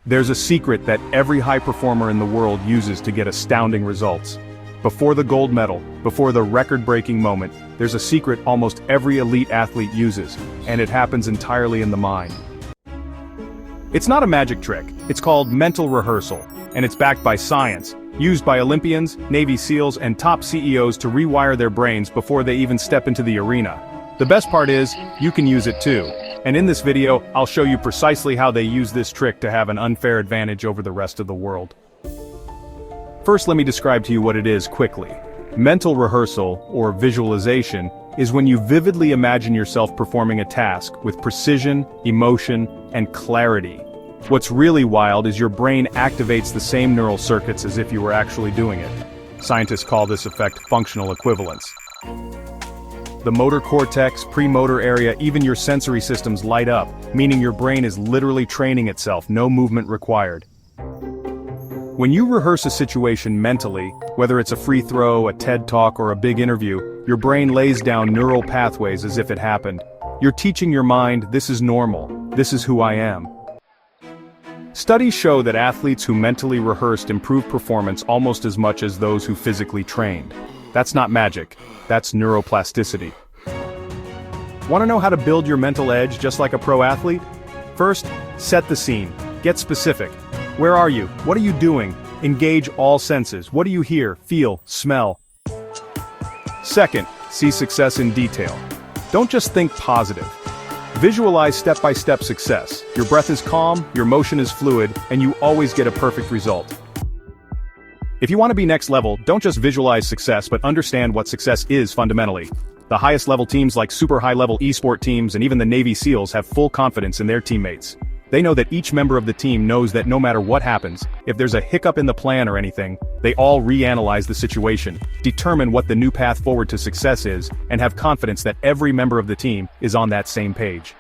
There's a secret that every high performer in the world uses to get astounding results. Before the gold medal, before the record-breaking moment, there's a secret almost every elite athlete uses, and it happens entirely in the mind. It's not a magic trick, it's called mental rehearsal, and it's backed by science, used by Olympians, Navy SEALs, and top CEOs to rewire their brains before they even step into the arena. The best part is, you can use it too. And in this video, I'll show you precisely how they use this trick to have an unfair advantage over the rest of the world. First, let me describe to you what it is quickly. Mental rehearsal, or visualization, is when you vividly imagine yourself performing a task with precision, emotion, and clarity. What's really wild is your brain activates the same neural circuits as if you were actually doing it. Scientists call this effect functional equivalence. The motor cortex, premotor area, even your sensory systems light up, meaning your brain is literally training itself, no movement required. When you rehearse a situation mentally, whether it's a free throw, a TED Talk, or a big interview, your brain lays down neural pathways as if it happened. You're teaching your mind, this is normal, this is who I am. Studies show that athletes who mentally rehearsed improved performance almost as much as those who physically trained. That's not magic, that's neuroplasticity. Want to know how to build your mental edge just like a pro athlete? First, set the scene. Get specific. Where are you? What are you doing? Engage all senses. What do you hear, feel, smell? Second, see success in detail. Don't just think positive. Visualize step-by-step success. Your breath is calm, your motion is fluid, and you always get a perfect result. If you want to be next level, don't just visualize success but understand what success is fundamentally. The highest level teams like super high level esport teams and even the Navy SEALs have full confidence in their teammates. They know that each member of the team knows that no matter what happens, if there's a hiccup in the plan or anything, they all reanalyze the situation, determine what the new path forward to success is, and have confidence that every member of the team is on that same page.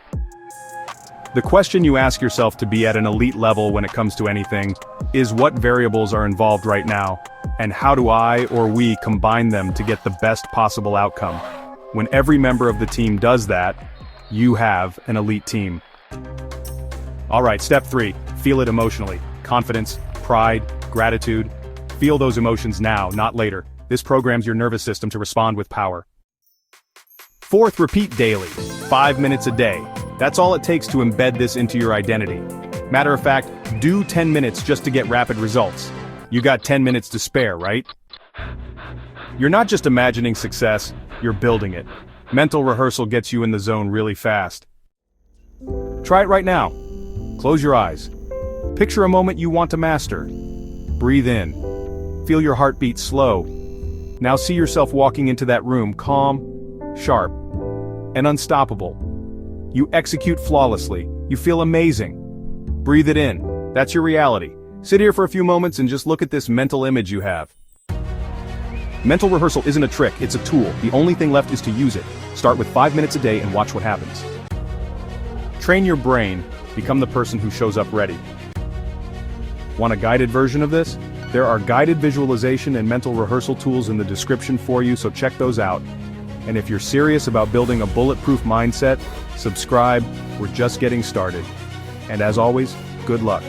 The question you ask yourself to be at an elite level when it comes to anything is what variables are involved right now, and how do I or we combine them to get the best possible outcome? When every member of the team does that, you have an elite team. Alright, step 3, feel it emotionally. Confidence, pride, gratitude. Feel those emotions now, not later. This programs your nervous system to respond with power. Fourth, repeat daily, 5 minutes a day. That's all it takes to embed this into your identity. Matter of fact, do 10 minutes just to get rapid results. You got 10 minutes to spare, right? You're not just imagining success, you're building it. Mental rehearsal gets you in the zone really fast. Try it right now. Close your eyes. Picture a moment you want to master. Breathe in. Feel your heartbeat slow. Now see yourself walking into that room calm, sharp, and unstoppable. You execute flawlessly. You feel amazing. Breathe it in. That's your reality. Sit here for a few moments and just look at this mental image you have. Mental rehearsal isn't a trick, it's a tool. The only thing left is to use it. Start with 5 minutes a day and watch what happens. Train your brain, become the person who shows up ready. Want a guided version of this? There are guided visualization and mental rehearsal tools in the description for you, so check those out. And if you're serious about building a bulletproof mindset, subscribe, we're just getting started. And as always, good luck.